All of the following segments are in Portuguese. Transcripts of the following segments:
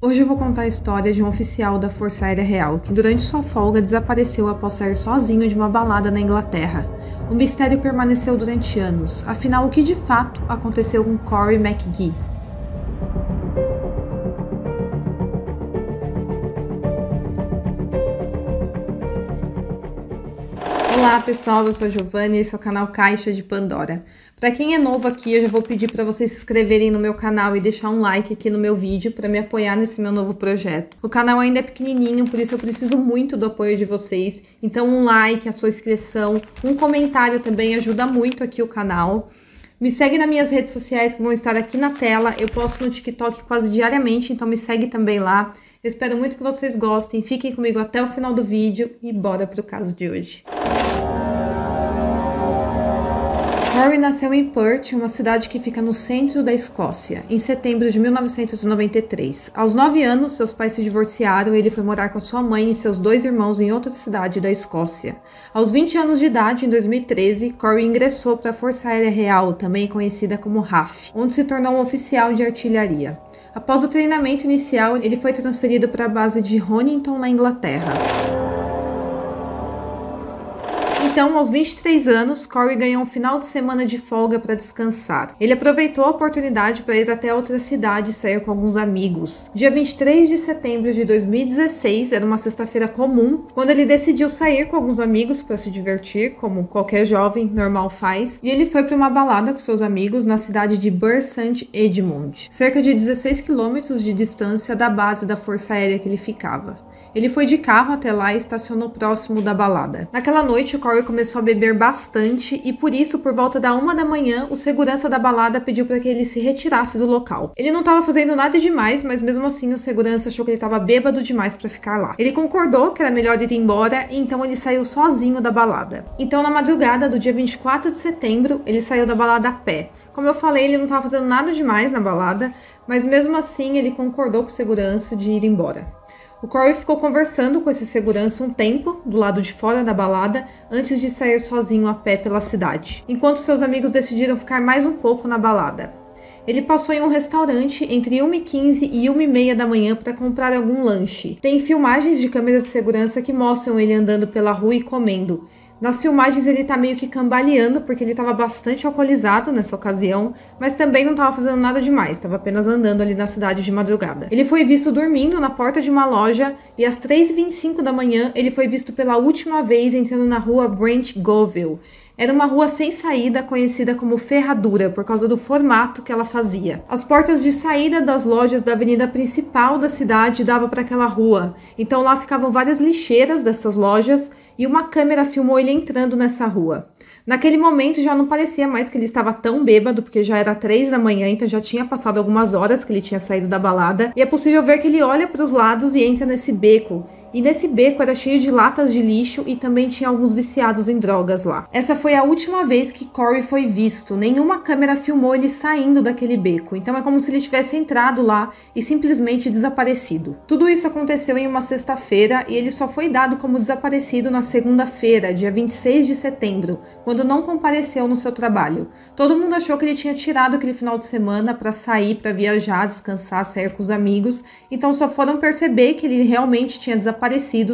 Hoje eu vou contar a história de um oficial da Força Aérea Real que durante sua folga desapareceu após sair sozinho de uma balada na Inglaterra. O mistério permaneceu durante anos, afinal o que de fato aconteceu com Corey McGee? Olá pessoal, eu sou a Giovanni e esse é o canal Caixa de Pandora. Para quem é novo aqui, eu já vou pedir para vocês se inscreverem no meu canal e deixar um like aqui no meu vídeo para me apoiar nesse meu novo projeto. O canal ainda é pequenininho, por isso eu preciso muito do apoio de vocês. Então um like, a sua inscrição, um comentário também ajuda muito aqui o canal. Me segue nas minhas redes sociais que vão estar aqui na tela. Eu posto no TikTok quase diariamente, então me segue também lá. Eu espero muito que vocês gostem, fiquem comigo até o final do vídeo e bora pro caso de hoje. Corey nasceu em Perth, uma cidade que fica no centro da Escócia, em setembro de 1993. Aos 9 anos, seus pais se divorciaram e ele foi morar com a sua mãe e seus 2 irmãos em outra cidade da Escócia. Aos 20 anos de idade, em 2013, Corey ingressou para a Força Aérea Real, também conhecida como RAF, onde se tornou um oficial de artilharia. Após o treinamento inicial, ele foi transferido para a base de Honington, na Inglaterra. Então, aos 23 anos, Corey ganhou um final de semana de folga para descansar. Ele aproveitou a oportunidade para ir até outra cidade e sair com alguns amigos. Dia 23 de setembro de 2016, era uma sexta-feira comum, quando ele decidiu sair com alguns amigos para se divertir, como qualquer jovem normal faz, e ele foi para uma balada com seus amigos na cidade de Bury St. Edmunds, cerca de 16 quilômetros de distância da base da Força Aérea que ele ficava. Ele foi de carro até lá e estacionou próximo da balada. Naquela noite, o Corey começou a beber bastante e por isso, por volta da 1 da manhã, o segurança da balada pediu para que ele se retirasse do local. Ele não estava fazendo nada demais, mas mesmo assim o segurança achou que ele estava bêbado demais para ficar lá. Ele concordou que era melhor ir embora e então ele saiu sozinho da balada. Então, na madrugada do dia 24 de setembro, ele saiu da balada a pé. Como eu falei, ele não estava fazendo nada demais na balada, mas mesmo assim ele concordou com o segurança de ir embora. O Corey ficou conversando com esse segurança um tempo, do lado de fora da balada, antes de sair sozinho a pé pela cidade, enquanto seus amigos decidiram ficar mais um pouco na balada. Ele passou em um restaurante entre 1h15 e 1h30 da manhã para comprar algum lanche. Tem filmagens de câmeras de segurança que mostram ele andando pela rua e comendo. Nas filmagens ele tá meio que cambaleando porque ele estava bastante alcoolizado nessa ocasião, mas também não estava fazendo nada demais, estava apenas andando ali na cidade de madrugada. Ele foi visto dormindo na porta de uma loja e às 3h25 da manhã ele foi visto pela última vez entrando na rua Brent Goville. Era uma rua sem saída, conhecida como Ferradura, por causa do formato que ela fazia. As portas de saída das lojas da avenida principal da cidade davam para aquela rua, então lá ficavam várias lixeiras dessas lojas e uma câmera filmou ele entrando nessa rua. Naquele momento já não parecia mais que ele estava tão bêbado, porque já era 3 da manhã, então já tinha passado algumas horas que ele tinha saído da balada, e é possível ver que ele olha para os lados e entra nesse beco. E nesse beco era cheio de latas de lixo e também tinha alguns viciados em drogas lá. Essa foi a última vez que Corey foi visto. Nenhuma câmera filmou ele saindo daquele beco. Então é como se ele tivesse entrado lá e simplesmente desaparecido. Tudo isso aconteceu em uma sexta-feira e ele só foi dado como desaparecido na segunda-feira, dia 26 de setembro, quando não compareceu no seu trabalho. Todo mundo achou que ele tinha tirado aquele final de semana para sair, para viajar, descansar, sair com os amigos. Então só foram perceber que ele realmente tinha desaparecido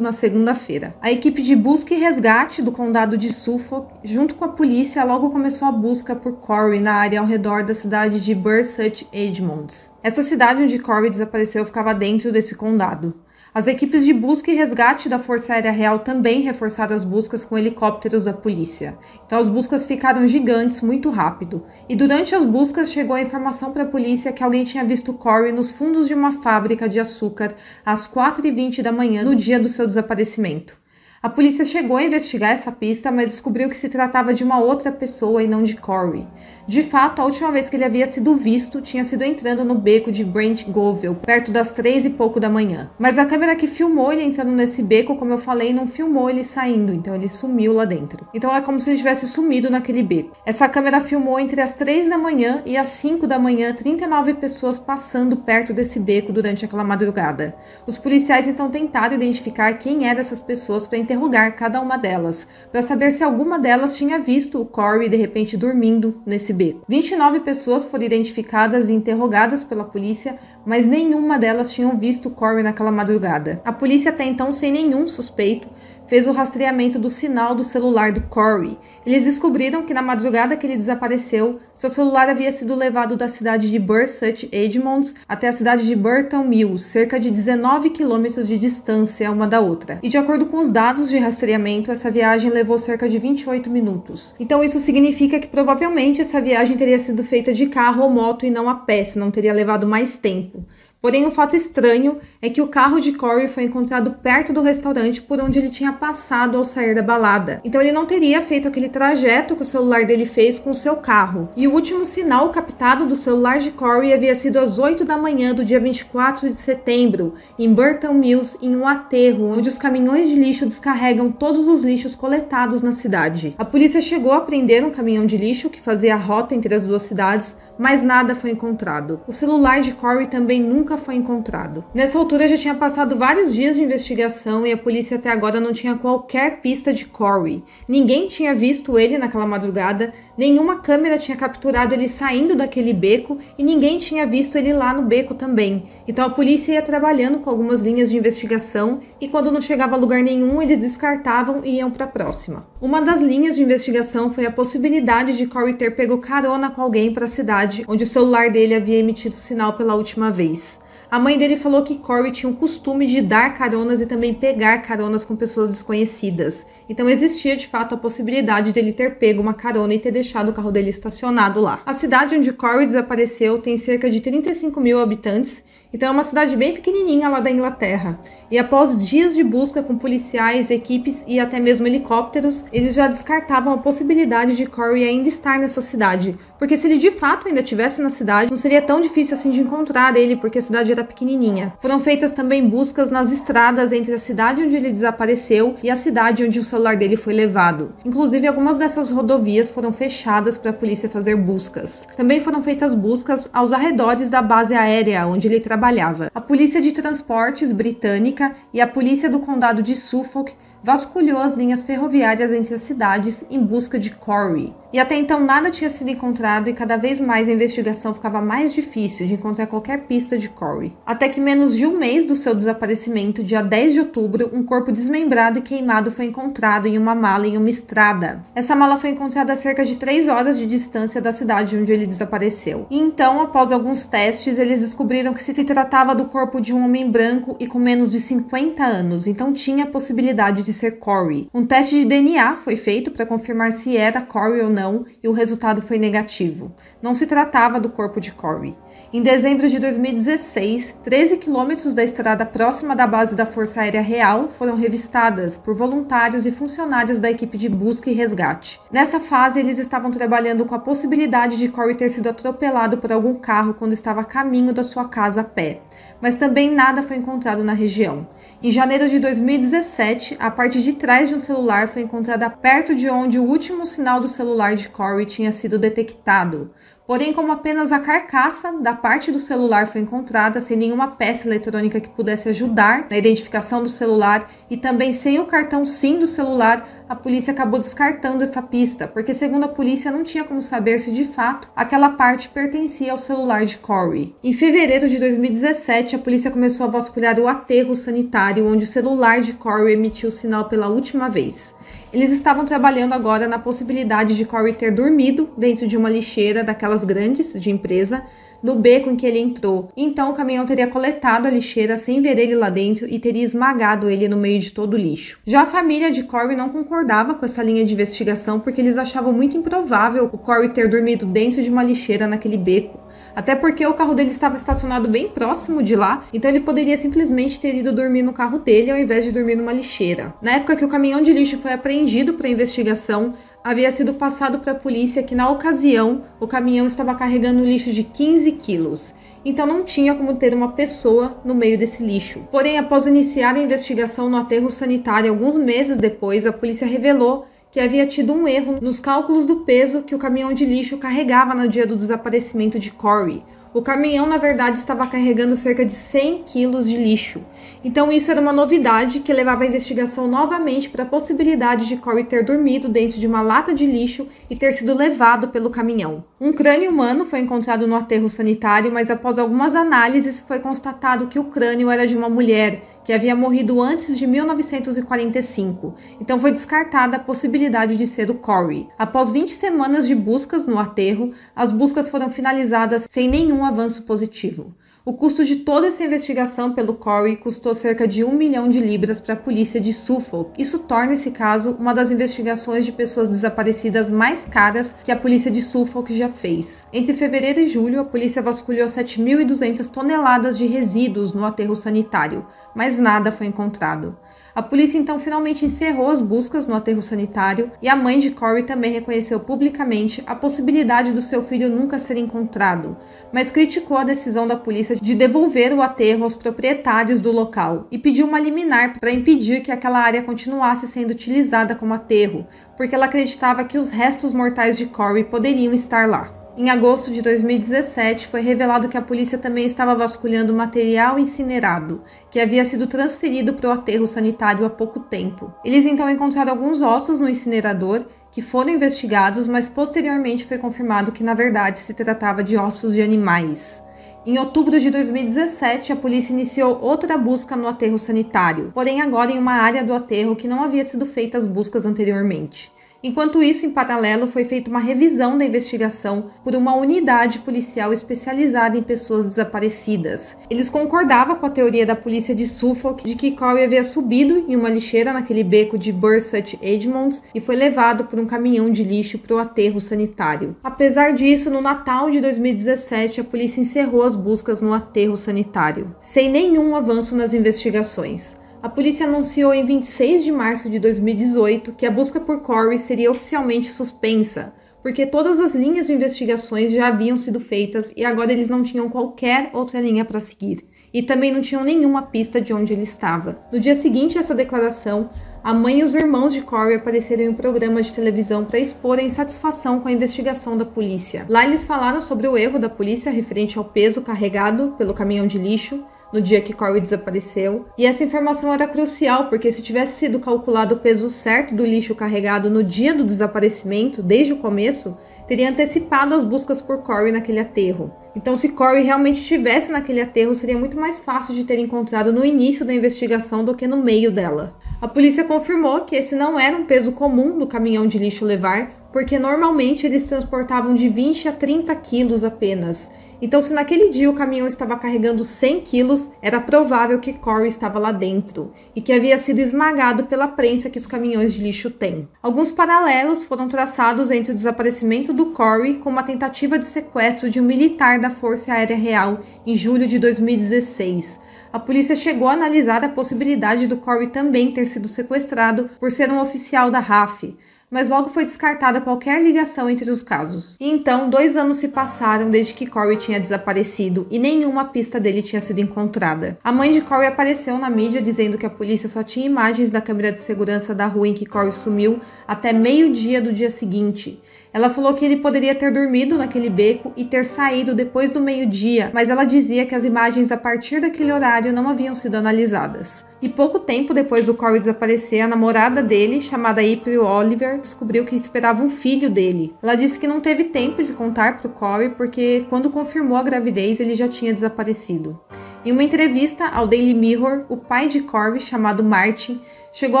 na segunda-feira. A equipe de busca e resgate do condado de Suffolk, junto com a polícia, logo começou a busca por Corey na área ao redor da cidade de Bury St. Edmunds. Essa cidade onde Corey desapareceu ficava dentro desse condado. As equipes de busca e resgate da Força Aérea Real também reforçaram as buscas com helicópteros da polícia. Então as buscas ficaram gigantes muito rápido. E durante as buscas chegou a informação para a polícia que alguém tinha visto Corey nos fundos de uma fábrica de açúcar às 4h20 da manhã no dia do seu desaparecimento. A polícia chegou a investigar essa pista, mas descobriu que se tratava de uma outra pessoa e não de Corey. De fato, a última vez que ele havia sido visto tinha sido entrando no beco de Brent Goville, perto das 3 e pouco da manhã. Mas a câmera que filmou ele entrando nesse beco, como eu falei, não filmou ele saindo, então ele sumiu lá dentro. Então é como se ele tivesse sumido naquele beco. Essa câmera filmou entre as 3 da manhã e as 5 da manhã 39 pessoas passando perto desse beco durante aquela madrugada. Os policiais então tentaram identificar quem eram essas pessoas para interrogar cada uma delas, para saber se alguma delas tinha visto o Corey de repente dormindo nesse beco. 29 pessoas foram identificadas e interrogadas pela polícia, mas nenhuma delas tinham visto Corey naquela madrugada. A polícia, até então sem nenhum suspeito, fez o rastreamento do sinal do celular do Corey. Eles descobriram que na madrugada que ele desapareceu, seu celular havia sido levado da cidade de Bursut Edmonds até a cidade de Burton Mills, cerca de 19 quilômetros de distância uma da outra. E de acordo com os dados de rastreamento, essa viagem levou cerca de 28 minutos. Então isso significa que provavelmente essa viagem teria sido feita de carro ou moto e não a pé, senão teria levado mais tempo. Porém, um fato estranho é que o carro de Corey foi encontrado perto do restaurante por onde ele tinha passado ao sair da balada. Então ele não teria feito aquele trajeto que o celular dele fez com o seu carro. E o último sinal captado do celular de Corey havia sido às 8 da manhã do dia 24 de setembro, em Burton Mills, em um aterro, onde os caminhões de lixo descarregam todos os lixos coletados na cidade. A polícia chegou a prender um caminhão de lixo que fazia a rota entre as duas cidades, mas nada foi encontrado. O celular de Corey também nunca foi encontrado. Nessa altura já tinha passado vários dias de investigação e a polícia até agora não tinha qualquer pista de Corey. Ninguém tinha visto ele naquela madrugada, nenhuma câmera tinha capturado ele saindo daquele beco e ninguém tinha visto ele lá no beco também. Então a polícia ia trabalhando com algumas linhas de investigação e quando não chegava a lugar nenhum, eles descartavam e iam para a próxima. Uma das linhas de investigação foi a possibilidade de Corey ter pego carona com alguém para a cidade onde o celular dele havia emitido sinal pela última vez. A mãe dele falou que Corey tinha o costume de dar caronas e também pegar caronas com pessoas desconhecidas. Então existia de fato a possibilidade dele ter pego uma carona e ter deixado o carro dele estacionado lá. A cidade onde Corey desapareceu tem cerca de 35 mil habitantes, então é uma cidade bem pequenininha lá da Inglaterra. E após dias de busca com policiais, equipes e até mesmo helicópteros, eles já descartavam a possibilidade de Corey ainda estar nessa cidade. Porque se ele de fato ainda estivesse na cidade, não seria tão difícil assim de encontrar ele, porque a cidade era pequenininha. Foram feitas também buscas nas estradas entre a cidade onde ele desapareceu e a cidade onde o celular dele foi levado. Inclusive, algumas dessas rodovias foram fechadas para a polícia fazer buscas. Também foram feitas buscas aos arredores da base aérea onde ele trabalhava. A polícia de transportes britânica e a polícia do condado de Suffolk vasculhou as linhas ferroviárias entre as cidades em busca de Corey. E até então nada tinha sido encontrado e cada vez mais a investigação ficava mais difícil de encontrar qualquer pista de Corey. Até que menos de um mês do seu desaparecimento, dia 10 de outubro, um corpo desmembrado e queimado foi encontrado em uma mala em uma estrada. Essa mala foi encontrada a cerca de 3 horas de distância da cidade onde ele desapareceu. E então, após alguns testes, eles descobriram que se tratava do corpo de um homem branco e com menos de 50 anos, então tinha a possibilidade de ser Corey. Um teste de DNA foi feito para confirmar se era Corey ou não, e o resultado foi negativo. Não se tratava do corpo de Corey. Em dezembro de 2016, 13 quilômetros da estrada próxima da base da Força Aérea Real foram revistadas por voluntários e funcionários da equipe de busca e resgate. Nessa fase, eles estavam trabalhando com a possibilidade de Corey ter sido atropelado por algum carro quando estava a caminho da sua casa a pé. Mas também nada foi encontrado na região. Em janeiro de 2017, a parte de trás de um celular foi encontrada perto de onde o último sinal do celular de Corey tinha sido detectado. Porém, como apenas a carcaça da parte do celular foi encontrada, sem nenhuma peça eletrônica que pudesse ajudar na identificação do celular e também sem o cartão SIM do celular, a polícia acabou descartando essa pista, porque segundo a polícia não tinha como saber se de fato aquela parte pertencia ao celular de Corey. Em fevereiro de 2017, a polícia começou a vasculhar o aterro sanitário onde o celular de Corey emitiu o sinal pela última vez. Eles estavam trabalhando agora na possibilidade de Corey ter dormido dentro de uma lixeira daquelas grandes de empresa, no beco em que ele entrou. Então o caminhão teria coletado a lixeira sem ver ele lá dentro e teria esmagado ele no meio de todo o lixo. Já a família de Corey não concordava com essa linha de investigação porque eles achavam muito improvável o Corey ter dormido dentro de uma lixeira naquele beco. Até porque o carro dele estava estacionado bem próximo de lá, então ele poderia simplesmente ter ido dormir no carro dele ao invés de dormir numa lixeira. Na época que o caminhão de lixo foi apreendido para a investigação, havia sido passado para a polícia que, na ocasião, o caminhão estava carregando lixo de 15 quilos. Então não tinha como ter uma pessoa no meio desse lixo. Porém, após iniciar a investigação no aterro sanitário, alguns meses depois, a polícia revelou que havia tido um erro nos cálculos do peso que o caminhão de lixo carregava no dia do desaparecimento de Corey. O caminhão, na verdade, estava carregando cerca de 100 quilos de lixo. Então isso era uma novidade que levava a investigação novamente para a possibilidade de Corey ter dormido dentro de uma lata de lixo e ter sido levado pelo caminhão. Um crânio humano foi encontrado no aterro sanitário, mas após algumas análises foi constatado que o crânio era de uma mulher que havia morrido antes de 1945. Então foi descartada a possibilidade de ser o Corey. Após 20 semanas de buscas no aterro, as buscas foram finalizadas sem nenhum avanço positivo. O custo de toda essa investigação pelo Corey custou cerca de 1 milhão de libras para a polícia de Suffolk. Isso torna esse caso uma das investigações de pessoas desaparecidas mais caras que a polícia de Suffolk já fez. Entre fevereiro e julho, a polícia vasculhou 7.200 toneladas de resíduos no aterro sanitário, mas nada foi encontrado. A polícia então finalmente encerrou as buscas no aterro sanitário e a mãe de Corey também reconheceu publicamente a possibilidade do seu filho nunca ser encontrado, mas criticou a decisão da polícia de devolver o aterro aos proprietários do local e pediu uma liminar para impedir que aquela área continuasse sendo utilizada como aterro, porque ela acreditava que os restos mortais de Corey poderiam estar lá. Em agosto de 2017, foi revelado que a polícia também estava vasculhando material incinerado, que havia sido transferido para o aterro sanitário há pouco tempo. Eles então encontraram alguns ossos no incinerador, que foram investigados, mas posteriormente foi confirmado que na verdade se tratava de ossos de animais. Em outubro de 2017, a polícia iniciou outra busca no aterro sanitário, porém agora em uma área do aterro que não havia sido feitas buscas anteriormente. Enquanto isso, em paralelo, foi feita uma revisão da investigação por uma unidade policial especializada em pessoas desaparecidas. Eles concordavam com a teoria da polícia de Suffolk de que Corey havia subido em uma lixeira naquele beco de Bursuch Edmonds e foi levado por um caminhão de lixo para o aterro sanitário. Apesar disso, no Natal de 2017, a polícia encerrou as buscas no aterro sanitário, sem nenhum avanço nas investigações. A polícia anunciou em 26 de março de 2018 que a busca por Corey seria oficialmente suspensa, porque todas as linhas de investigações já haviam sido feitas e agora eles não tinham qualquer outra linha para seguir. E também não tinham nenhuma pista de onde ele estava. No dia seguinte a essa declaração, a mãe e os irmãos de Corey apareceram em um programa de televisão para expor a insatisfação com a investigação da polícia. Lá eles falaram sobre o erro da polícia referente ao peso carregado pelo caminhão de lixo, no dia que Corey desapareceu, e essa informação era crucial porque se tivesse sido calculado o peso certo do lixo carregado no dia do desaparecimento, desde o começo, teria antecipado as buscas por Corey naquele aterro. Então, se Corey realmente estivesse naquele aterro, seria muito mais fácil de ter encontrado no início da investigação do que no meio dela. A polícia confirmou que esse não era um peso comum do caminhão de lixo levar, porque normalmente eles transportavam de 20 a 30 quilos apenas. Então, se naquele dia o caminhão estava carregando 100 quilos, era provável que Corey estava lá dentro e que havia sido esmagado pela prensa que os caminhões de lixo têm. Alguns paralelos foram traçados entre o desaparecimento do Corey com uma tentativa de sequestro de um militar da Força Aérea Real em julho de 2016. A polícia chegou a analisar a possibilidade do Corey também ter sido sequestrado por ser um oficial da RAF, mas logo foi descartada qualquer ligação entre os casos. E então, 2 anos se passaram desde que Corey tinha desaparecido e nenhuma pista dele tinha sido encontrada. A mãe de Corey apareceu na mídia dizendo que a polícia só tinha imagens da câmera de segurança da rua em que Corey sumiu até meio-dia do dia seguinte. Ela falou que ele poderia ter dormido naquele beco e ter saído depois do meio-dia, mas ela dizia que as imagens a partir daquele horário não haviam sido analisadas. E pouco tempo depois do Corey desaparecer, a namorada dele, chamada April Oliver, descobriu que esperava um filho dele. Ela disse que não teve tempo de contar para o Corey porque quando confirmou a gravidez ele já tinha desaparecido. Em uma entrevista ao Daily Mirror, o pai de Corey, chamado Martin, chegou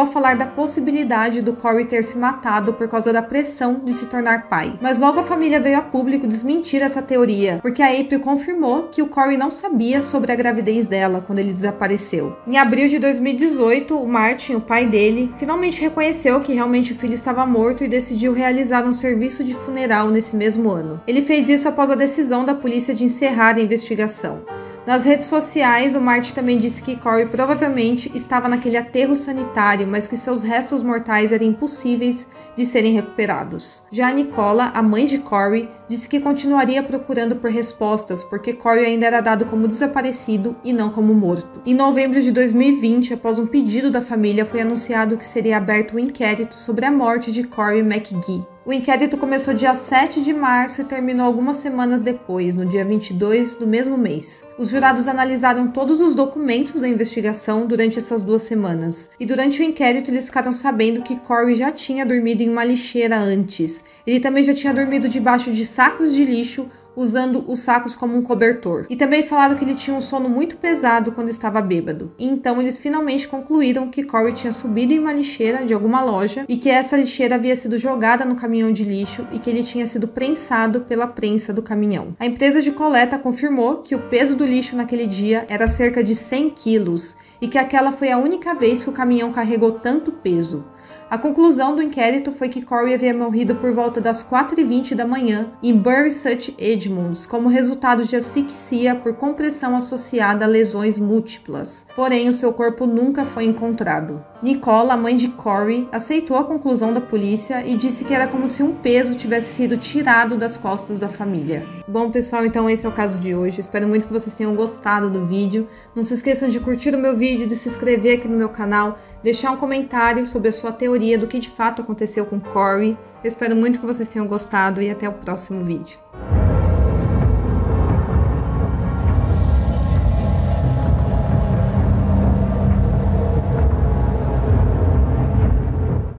a falar da possibilidade do Corey ter se matado por causa da pressão de se tornar pai. Mas logo a família veio a público desmentir essa teoria, porque a April confirmou que o Corey não sabia sobre a gravidez dela quando ele desapareceu. Em abril de 2018, o Martin, o pai dele, finalmente reconheceu que realmente o filho estava morto e decidiu realizar um serviço de funeral nesse mesmo ano. Ele fez isso após a decisão da polícia de encerrar a investigação. Nas redes sociais, o Martin também disse que Corey provavelmente estava naquele aterro sanitário, mas que seus restos mortais eram impossíveis de serem recuperados. Já a Nicola, a mãe de Corey, disse que continuaria procurando por respostas, porque Corey ainda era dado como desaparecido e não como morto. Em novembro de 2020, após um pedido da família, foi anunciado que seria aberto um inquérito sobre a morte de Corey McGee. O O inquérito começou dia 7 de março e terminou algumas semanas depois, no dia 22 do mesmo mês. Os jurados analisaram todos os documentos da investigação durante essas 2 semanas. E durante o inquérito eles ficaram sabendo que Corey já tinha dormido em uma lixeira antes. Ele também já tinha dormido debaixo de sacos de lixo, usando os sacos como um cobertor. E também falaram que ele tinha um sono muito pesado quando estava bêbado. E então eles finalmente concluíram que Corey tinha subido em uma lixeira de alguma loja e que essa lixeira havia sido jogada no caminhão de lixo e que ele tinha sido prensado pela prensa do caminhão. A empresa de coleta confirmou que o peso do lixo naquele dia era cerca de 100 quilos e que aquela foi a única vez que o caminhão carregou tanto peso. A conclusão do inquérito foi que Corey havia morrido por volta das 4h20 da manhã em Bury St. Edmunds, como resultado de asfixia por compressão associada a lesões múltiplas. Porém, o seu corpo nunca foi encontrado. Nicole, a mãe de Corey, aceitou a conclusão da polícia e disse que era como se um peso tivesse sido tirado das costas da família. Bom, pessoal, então esse é o caso de hoje. Espero muito que vocês tenham gostado do vídeo. Não se esqueçam de curtir o meu vídeo, de se inscrever aqui no meu canal, deixar um comentário sobre a sua teoria do que de fato aconteceu com Corey. Eu espero muito que vocês tenham gostado e até o próximo vídeo.